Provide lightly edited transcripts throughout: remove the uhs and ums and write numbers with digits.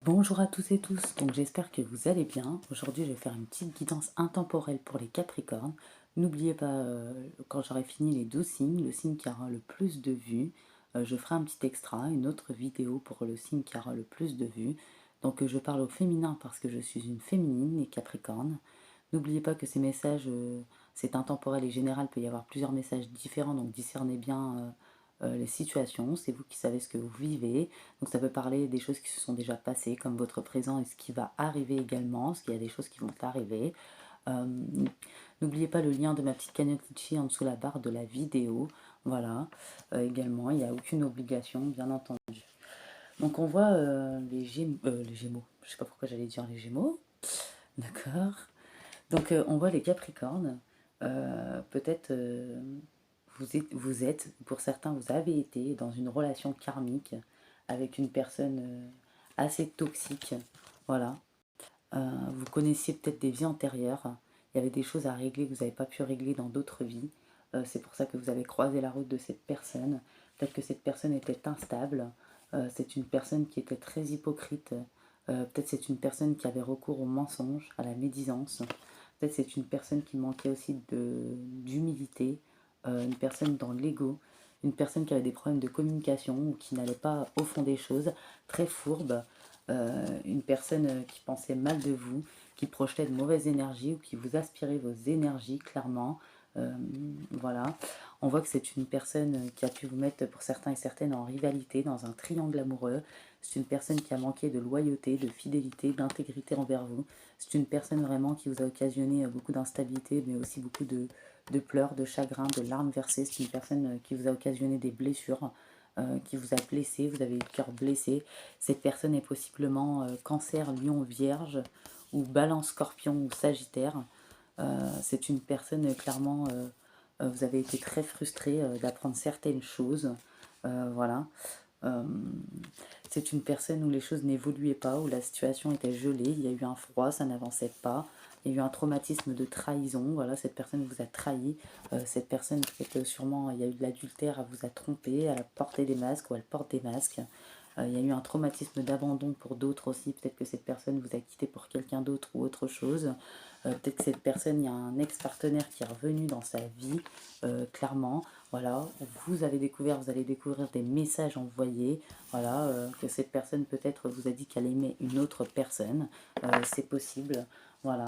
Bonjour à tous et tous, donc j'espère que vous allez bien. Aujourd'hui je vais faire une petite guidance intemporelle pour les Capricornes. N'oubliez pas, quand j'aurai fini les 12 signes, le signe qui aura le plus de vues, je ferai un petit extra, une autre vidéo pour le signe qui aura le plus de vues. Donc je parle au féminin parce que je suis une féminine, les Capricornes. N'oubliez pas que ces messages, c'est intemporel et général, il peut y avoir plusieurs messages différents, donc discernez bien les situations, c'est vous qui savez ce que vous vivez. Donc ça peut parler des choses qui se sont déjà passées, comme votre présent et ce qui va arriver également, parce qu'il y a des choses qui vont arriver. Euh, N'oubliez pas le lien de ma petite cagnotte Litchi en dessous la barre de la vidéo. Voilà, également, il n'y a aucune obligation, bien entendu. Donc on voit les Gémeaux, je sais pas pourquoi j'allais dire les Gémeaux, d'accord. Donc on voit les Capricornes, peut-être vous êtes, pour certains vous avez été dans une relation karmique avec une personne assez toxique, voilà. Vous connaissiez peut-être des vies antérieures, il y avait des choses à régler que vous n'avez pas pu régler dans d'autres vies. C'est pour ça que vous avez croisé la route de cette personne. Peut-être que cette personne était instable, c'est une personne qui était très hypocrite, peut-être c'est une personne qui avait recours au mensonge, à la médisance, peut-être c'est une personne qui manquait aussi d'humilité, une personne dans l'ego, une personne qui avait des problèmes de communication ou qui n'allait pas au fond des choses, très fourbe, une personne qui pensait mal de vous, qui projetait de mauvaises énergies ou qui vous aspirait vos énergies, clairement. Voilà. On voit que c'est une personne qui a pu vous mettre pour certains et certaines en rivalité, dans un triangle amoureux. C'est une personne qui a manqué de loyauté, de fidélité, d'intégrité envers vous. C'est une personne vraiment qui vous a occasionné beaucoup d'instabilité, mais aussi beaucoup de pleurs, de chagrin, de larmes versées. C'est une personne qui vous a occasionné des blessures, qui vous a blessé, vous avez eu le cœur blessé. Cette personne est possiblement cancer, lion, vierge, ou balance, scorpion ou sagittaire. C'est une personne, clairement, vous avez été très frustré d'apprendre certaines choses. Voilà. Euh, c'est une personne où les choses n'évoluaient pas, où la situation était gelée, il y a eu un froid, ça n'avançait pas. Il y a eu un traumatisme de trahison, voilà, cette personne vous a trahi, cette personne peut-être sûrement, il y a eu de l'adultère, elle vous a trompé, elle a porté des masques ou elle porte des masques. Il y a eu un traumatisme d'abandon pour d'autres aussi, peut-être que cette personne vous a quitté pour quelqu'un d'autre ou autre chose. Peut-être que cette personne, il y a un ex-partenaire qui est revenu dans sa vie, clairement. Voilà, vous avez découvert, vous allez découvrir des messages envoyés. Voilà, que cette personne peut-être vous a dit qu'elle aimait une autre personne. C'est possible. Voilà.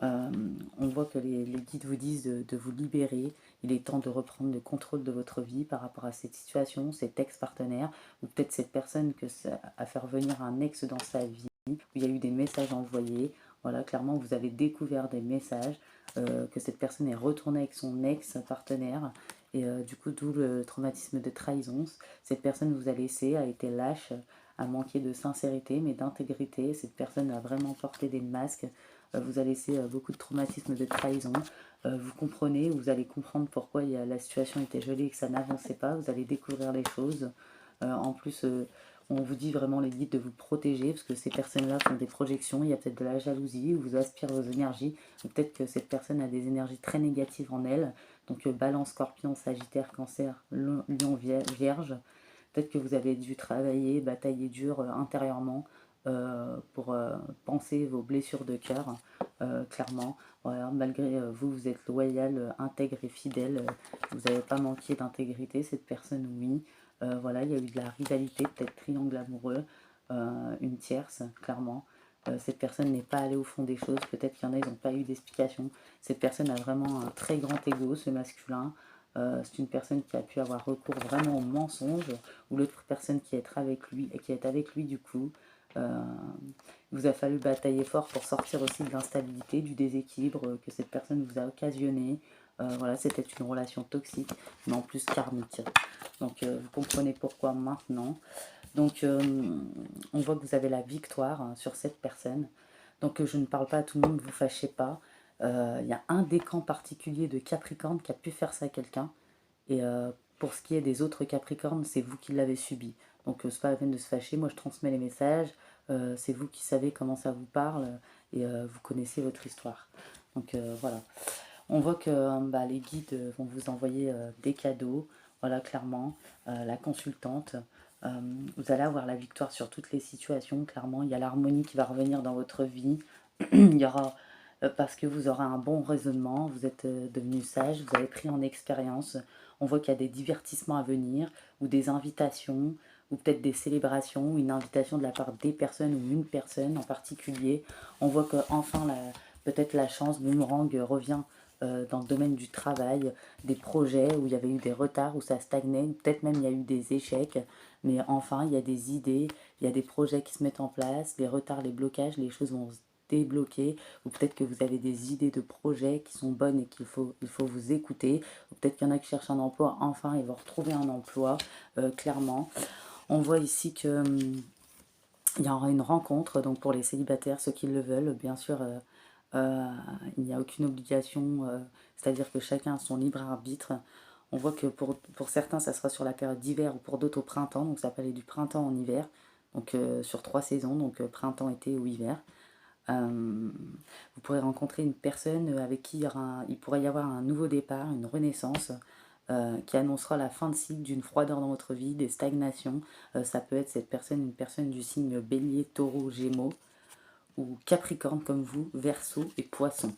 Euh, on voit que les guides vous disent de vous libérer. Il est temps de reprendre le contrôle de votre vie par rapport à cette situation, cet ex-partenaire, ou peut-être cette personne que ça a fait revenir un ex dans sa vie, où il y a eu des messages envoyés. Voilà, clairement, vous avez découvert des messages, que cette personne est retournée avec son ex-partenaire. Et du coup, d'où le traumatisme de trahison. Cette personne vous a laissé, a été lâche, a manqué de sincérité, mais d'intégrité. Cette personne a vraiment porté des masques, vous a laissé beaucoup de traumatisme de trahison. Vous comprenez, vous allez comprendre pourquoi la situation était gelée et que ça n'avançait pas. Vous allez découvrir les choses. En plus, on vous dit vraiment les guides de vous protéger parce que ces personnes-là font des projections. Il y a peut-être de la jalousie ou vous aspirent vos énergies. Ou peut-être que cette personne a des énergies très négatives en elle. Donc balance, scorpion, sagittaire, cancer, lion, vierge. Peut-être que vous avez dû travailler, batailler dur intérieurement pour penser vos blessures de cœur, clairement. Voilà, malgré vous, vous êtes loyal, intègre et fidèle. Vous n'avez pas manqué d'intégrité, cette personne, oui. Voilà, il y a eu de la rivalité, peut-être triangle amoureux, une tierce, clairement. Cette personne n'est pas allée au fond des choses, peut-être qu'il y en a, ils n'ont pas eu d'explication. Cette personne a vraiment un très grand ego, ce masculin. C'est une personne qui a pu avoir recours vraiment au mensonge, ou l'autre personne qui est avec lui du coup. Euh, il vous a fallu batailler fort pour sortir aussi de l'instabilité, du déséquilibre que cette personne vous a occasionné. Voilà, c'était une relation toxique, mais en plus karmique. Donc vous comprenez pourquoi maintenant. Donc on voit que vous avez la victoire sur cette personne. Donc je ne parle pas à tout le monde, ne vous fâchez pas. Il y a un décan particulier de Capricorne qui a pu faire ça à quelqu'un. Et pour ce qui est des autres Capricornes, c'est vous qui l'avez subi. Donc c'est pas la peine de se fâcher, moi je transmets les messages, c'est vous qui savez comment ça vous parle et vous connaissez votre histoire. Donc voilà. On voit que bah, les guides vont vous envoyer des cadeaux, voilà clairement, la consultante. Vous allez avoir la victoire sur toutes les situations, clairement. Il y a l'harmonie qui va revenir dans votre vie. Il y aura, parce que vous aurez un bon raisonnement, vous êtes devenu sage, vous avez pris en expérience. On voit qu'il y a des divertissements à venir, ou des invitations, ou peut-être des célébrations, ou une invitation de la part des personnes, ou une personne en particulier. On voit qu'enfin, peut-être la chance boomerang revient dans le domaine du travail, des projets où il y avait eu des retards, où ça stagnait, peut-être même il y a eu des échecs, mais enfin il y a des idées, il y a des projets qui se mettent en place, les retards, les blocages, les choses vont se débloquer, ou peut-être que vous avez des idées de projets qui sont bonnes et il faut vous écouter, ou peut-être qu'il y en a qui cherchent un emploi, enfin ils vont retrouver un emploi, clairement. On voit ici que il y aura une rencontre, donc pour les célibataires, ceux qui le veulent, bien sûr, euh, il n'y a aucune obligation, c'est-à-dire que chacun a son libre arbitre. On voit que pour certains, ça sera sur la période d'hiver ou pour d'autres au printemps, donc ça peut aller du printemps en hiver, donc sur 3 saisons, donc printemps, été ou hiver. Vous pourrez rencontrer une personne avec qui il pourrait y avoir un nouveau départ, une renaissance, qui annoncera la fin de cycle d'une froideur dans votre vie, des stagnations. Ça peut être cette personne, une personne du signe Bélier, Taureau, Gémeaux, ou Capricorne comme vous, Verseau et Poisson.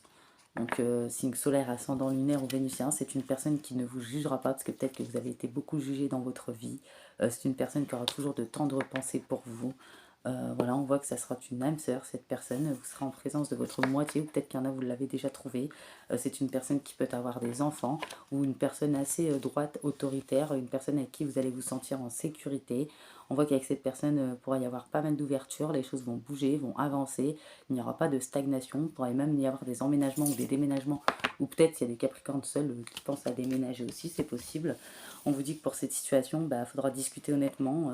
Donc signe solaire, ascendant lunaire ou vénusien, c'est une personne qui ne vous jugera pas, parce que peut-être que vous avez été beaucoup jugé dans votre vie. C'est une personne qui aura toujours de tendres pensées pour vous. Voilà, on voit que ça sera une âme sœur, cette personne. Vous serez en présence de votre moitié, ou peut-être qu'il y en a, vous l'avez déjà trouvé. C'est une personne qui peut avoir des enfants, ou une personne assez droite, autoritaire, une personne avec qui vous allez vous sentir en sécurité. On voit qu'avec cette personne, il pourra y avoir pas mal d'ouverture, les choses vont bouger, vont avancer, il n'y aura pas de stagnation, il pourrait même y avoir des emménagements ou des déménagements, ou peut-être il y a des capricornes seuls qui pensent à déménager aussi, c'est possible. On vous dit que pour cette situation, il faudra discuter honnêtement,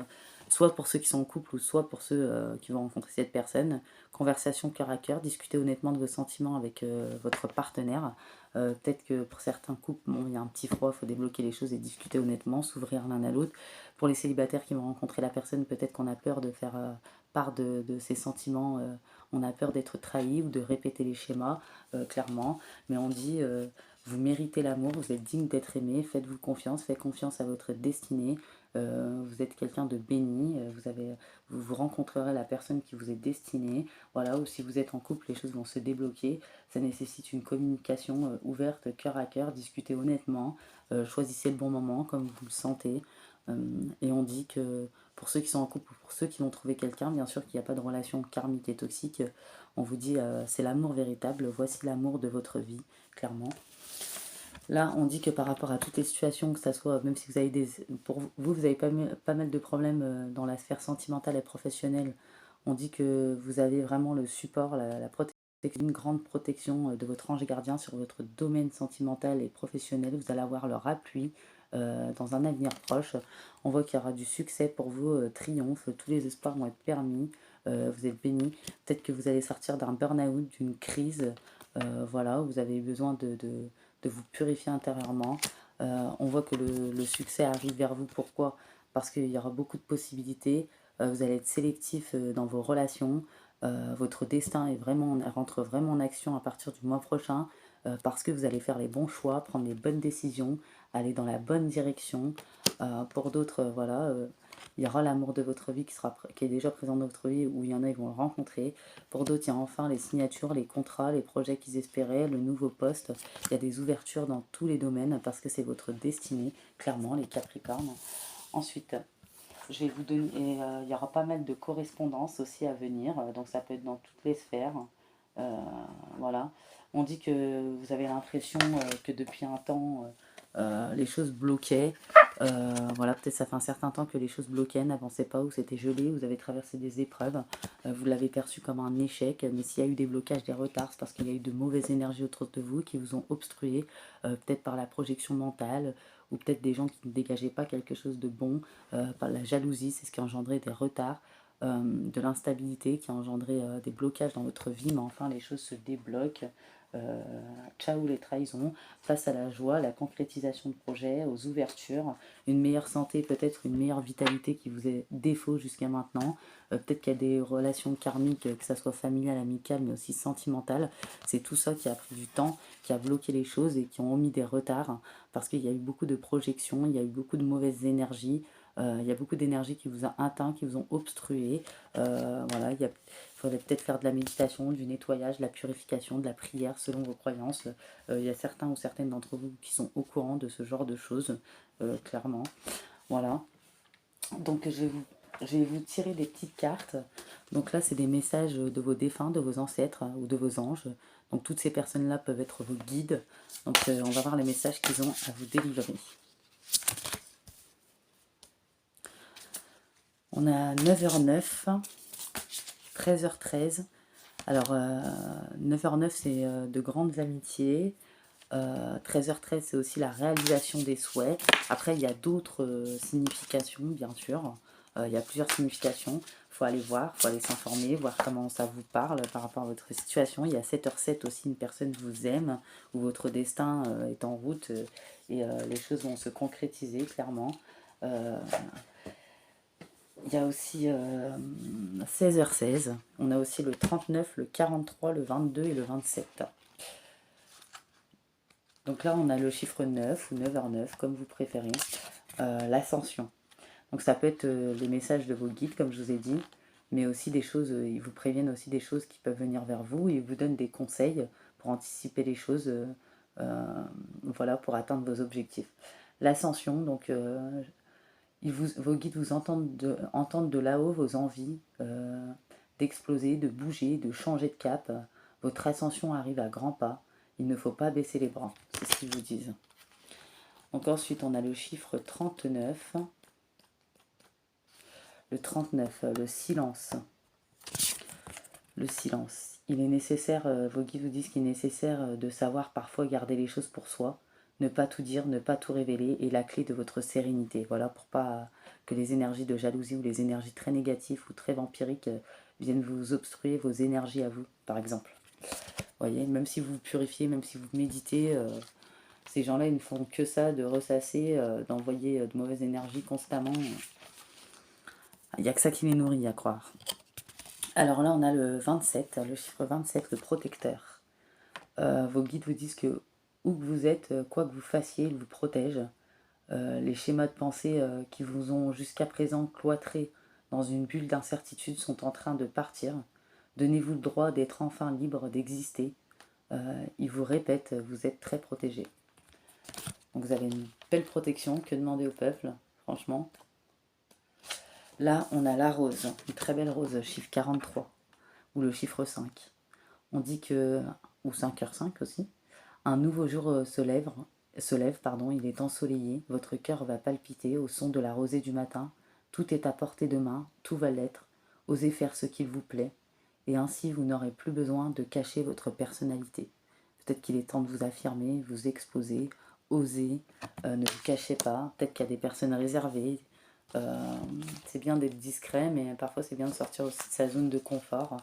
soit pour ceux qui sont en couple ou soit pour ceux qui vont rencontrer cette personne. Conversation cœur à cœur, discuter honnêtement de vos sentiments avec votre partenaire. Peut-être que pour certains couples, bon, il y a un petit froid, il faut débloquer les choses et discuter honnêtement, s'ouvrir l'un à l'autre. Pour les célibataires qui vont rencontrer la personne, peut-être qu'on a peur de faire part de ses sentiments, on a peur d'être trahi ou de répéter les schémas, clairement. Mais on dit, vous méritez l'amour, vous êtes digne d'être aimé, faites-vous confiance, faites confiance à votre destinée. Vous êtes quelqu'un de béni, vous rencontrerez la personne qui vous est destinée. Voilà, ou si vous êtes en couple, les choses vont se débloquer. Ça nécessite une communication ouverte, cœur à cœur, discutez honnêtement, choisissez le bon moment comme vous le sentez. Et on dit que pour ceux qui sont en couple ou pour ceux qui vont trouver quelqu'un, bien sûr qu'il n'y a pas de relation karmique et toxique, on vous dit c'est l'amour véritable, voici l'amour de votre vie, clairement. Là, on dit que par rapport à toutes les situations, que ça soit, même si vous avez pour vous, vous avez pas mal de problèmes dans la sphère sentimentale et professionnelle, on dit que vous avez vraiment le support, la protection, une grande protection de votre ange gardien sur votre domaine sentimental et professionnel. Vous allez avoir leur appui dans un avenir proche. On voit qu'il y aura du succès pour vous, triomphe, tous les espoirs vont être permis, vous êtes bénis. Peut-être que vous allez sortir d'un burn-out, d'une crise, voilà, vous avez besoin de vous purifier intérieurement. On voit que le succès arrive vers vous. Pourquoi? Parce qu'il y aura beaucoup de possibilités. Vous allez être sélectif dans vos relations. Votre destin rentre vraiment en action à partir du mois prochain, parce que vous allez faire les bons choix, prendre les bonnes décisions, aller dans la bonne direction. Pour d'autres, voilà, il y aura l'amour de votre vie qui est déjà présent dans votre vie, où il y en a, ils vont le rencontrer. Pour d'autres, il y a enfin les signatures, les contrats, les projets qu'ils espéraient, le nouveau poste. Il y a des ouvertures dans tous les domaines parce que c'est votre destinée, clairement, les Capricornes. Ensuite, je vais vous donner, il y aura pas mal de correspondances aussi à venir, donc ça peut être dans toutes les sphères. Voilà. On dit que vous avez l'impression que depuis un temps, les choses bloquaient. Voilà, peut-être ça fait un certain temps que les choses bloquaient, n'avançaient pas, ou c'était gelé, vous avez traversé des épreuves, vous l'avez perçu comme un échec, mais s'il y a eu des blocages, des retards, c'est parce qu'il y a eu de mauvaises énergies autour de vous qui vous ont obstrué, peut-être par la projection mentale, ou peut-être des gens qui ne dégageaient pas quelque chose de bon, par la jalousie, c'est ce qui a engendré des retards, de l'instabilité qui a engendré des blocages dans votre vie, mais enfin les choses se débloquent. Euh, Ciao les trahisons, face à la joie, la concrétisation de projets, aux ouvertures, une meilleure santé, peut-être une meilleure vitalité qui vous est défaut jusqu'à maintenant. Peut-être qu'il y a des relations karmiques, que ça soit familiale, amicale, mais aussi sentimentale. C'est tout ça qui a pris du temps, qui a bloqué les choses et qui ont omis des retards, parce qu'il y a eu beaucoup de projections, il y a eu beaucoup de mauvaises énergies. Il y a beaucoup d'énergie qui vous a atteint, qui vous ont obstrué. Voilà, il faudrait peut-être faire de la méditation, du nettoyage, de la purification, de la prière selon vos croyances. Il y a certains ou certaines d'entre vous qui sont au courant de ce genre de choses, clairement. Voilà. Donc je vais vous tirer des petites cartes. Donc là, c'est des messages de vos défunts, de vos ancêtres ou de vos anges. Donc toutes ces personnes-là peuvent être vos guides. Donc on va voir les messages qu'ils ont à vous délivrer. On a 9h09, 13h13. Alors 9h09, c'est de grandes amitiés. 13h13, c'est aussi la réalisation des souhaits. Après, il y a d'autres significations, bien sûr. Il y a plusieurs significations. Il faut aller voir, il faut aller s'informer, voir comment ça vous parle par rapport à votre situation. Il y a 7h07 aussi, une personne vous aime, où votre destin est en route et les choses vont se concrétiser, clairement. Il y a aussi 16h16. On a aussi le 39, le 43, le 22 et le 27. Donc là, on a le chiffre 9 ou 9h9, comme vous préférez. L'ascension. Donc ça peut être les messages de vos guides, comme je vous ai dit, mais aussi des choses, ils vous préviennent aussi des choses qui peuvent venir vers vous, ils vous donnent des conseils pour anticiper les choses, voilà, pour atteindre vos objectifs. L'ascension, donc vos guides vous entendent de là-haut vos envies d'exploser, de bouger, de changer de cap. Votre ascension arrive à grands pas. Il ne faut pas baisser les bras, c'est ce qu'ils vous disent. Donc ensuite, on a le chiffre 39. Le 39, le silence. Le silence. Il est nécessaire, vos guides vous disent qu'il est nécessaire de savoir parfois garder les choses pour soi, ne pas tout dire, ne pas tout révéler, est la clé de votre sérénité. Voilà, pour pas que les énergies de jalousie ou les énergies très négatives ou très vampiriques viennent vous obstruer vos énergies à vous, par exemple. Vous voyez, même si vous purifiez, même si vous méditez, ces gens-là, ils ne font que ça, de ressasser, d'envoyer de mauvaises énergies constamment. Il n'y a que ça qui les nourrit, à croire. Alors là, on a le 27, le chiffre 27, le protecteur. Vos guides vous disent que où que vous êtes, quoi que vous fassiez, ils vous protègent. Les schémas de pensée qui vous ont jusqu'à présent cloîtré dans une bulle d'incertitude sont en train de partir. Donnez-vous le droit d'être enfin libre d'exister. Ils vous répètent, vous êtes très protégé. Donc vous avez une belle protection, que demander au peuple, franchement. Là, on a la rose, une très belle rose, chiffre 43, ou le chiffre 5. On dit que, ou 5h05 aussi, un nouveau jour se lève, il est ensoleillé, votre cœur va palpiter au son de la rosée du matin, tout est à portée de main, tout va l'être, osez faire ce qu'il vous plaît, et ainsi vous n'aurez plus besoin de cacher votre personnalité. Peut-être qu'il est temps de vous affirmer, vous exposer, oser, ne vous cachez pas, peut-être qu'il y a des personnes réservées, c'est bien d'être discret, mais parfois c'est bien de sortir aussi de sa zone de confort.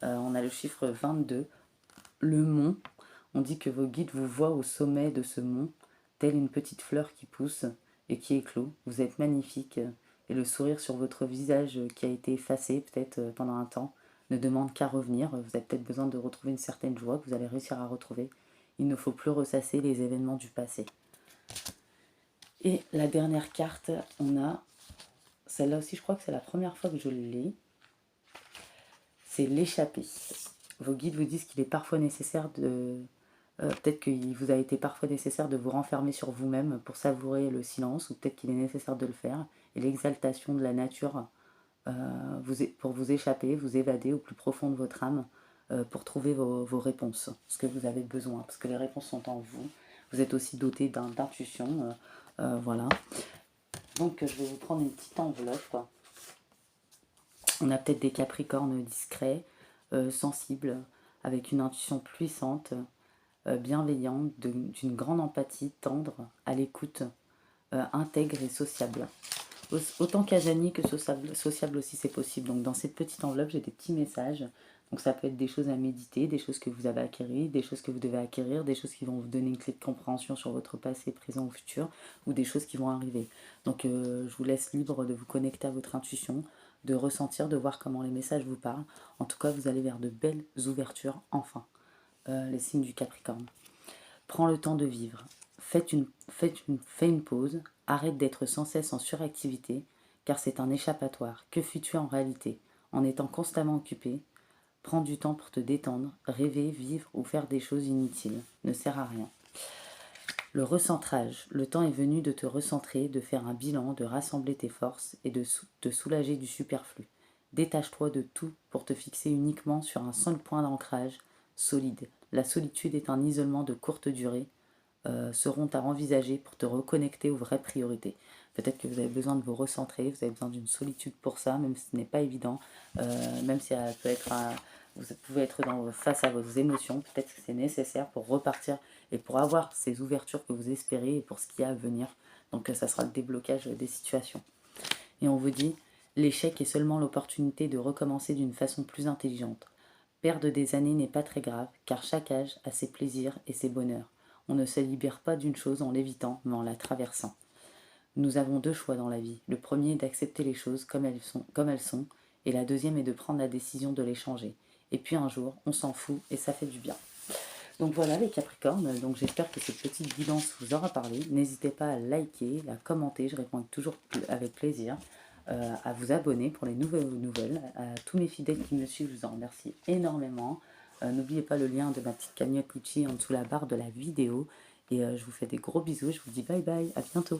On a le chiffre 22, le mont. On dit que vos guides vous voient au sommet de ce mont, telle une petite fleur qui pousse et qui éclot. Vous êtes magnifique et le sourire sur votre visage qui a été effacé peut-être pendant un temps ne demande qu'à revenir. Vous avez peut-être besoin de retrouver une certaine joie que vous allez réussir à retrouver. Il ne faut plus ressasser les événements du passé. Et la dernière carte, on a, celle-là aussi je crois que c'est la première fois que je l'ai, c'est l'échappée. Vos guides vous disent qu'il est parfois nécessaire de... peut-être qu'il vous a été parfois nécessaire de vous renfermer sur vous-même pour savourer le silence, ou peut-être qu'il est nécessaire de le faire. Et l'exaltation de la nature pour vous échapper, vous évader au plus profond de votre âme, pour trouver vos réponses, ce que vous avez besoin, parce que les réponses sont en vous. Vous êtes aussi doté d'intuition, voilà. Donc je vais vous prendre une petite enveloppe. On a peut-être des capricornes discrets, sensibles, avec une intuition puissante, bienveillante, d'une grande empathie, tendre, à l'écoute, intègre et sociable. Autant casanier que sociable aussi, c'est possible. Donc dans cette petite enveloppe, j'ai des petits messages. Donc ça peut être des choses à méditer, des choses que vous avez acquéries, des choses que vous devez acquérir, des choses qui vont vous donner une clé de compréhension sur votre passé, présent ou futur, ou des choses qui vont arriver. Donc je vous laisse libre de vous connecter à votre intuition, de ressentir, de voir comment les messages vous parlent. En tout cas, vous allez vers de belles ouvertures, enfin. Les signes du Capricorne. Prends le temps de vivre. Fais une pause. Arrête d'être sans cesse en suractivité, car c'est un échappatoire. Que fus-tu en réalité? En étant constamment occupé, prends du temps pour te détendre, rêver, vivre ou faire des choses inutiles. Ne sert à rien. Le recentrage. Le temps est venu de te recentrer, de faire un bilan, de rassembler tes forces et de te soulager du superflu. Détache-toi de tout pour te fixer uniquement sur un seul point d'ancrage solide. La solitude est un isolement de courte durée, seront à envisager pour te reconnecter aux vraies priorités. Peut-être que vous avez besoin de vous recentrer, vous avez besoin d'une solitude pour ça, même si ce n'est pas évident, même si elle peut être vous pouvez être face à vos émotions, peut-être que c'est nécessaire pour repartir et pour avoir ces ouvertures que vous espérez et pour ce qui est à venir. Donc ça sera le déblocage des situations. Et on vous dit, l'échec est seulement l'opportunité de recommencer d'une façon plus intelligente. Perdre des années n'est pas très grave, car chaque âge a ses plaisirs et ses bonheurs. On ne se libère pas d'une chose en l'évitant, mais en la traversant. Nous avons deux choix dans la vie. Le premier est d'accepter les choses comme elles sont, et la deuxième est de prendre la décision de les changer. Et puis un jour, on s'en fout et ça fait du bien. Donc voilà les Capricornes, donc j'espère que cette petite guidance vous aura parlé. N'hésitez pas à liker, à commenter, je réponds toujours avec plaisir, à vous abonner pour les nouvelles. À tous mes fidèles qui me suivent, je vous en remercie énormément. N'oubliez pas le lien de ma petite cagnotte Lucci en dessous la barre de la vidéo. Et je vous fais des gros bisous, je vous dis bye bye, à bientôt.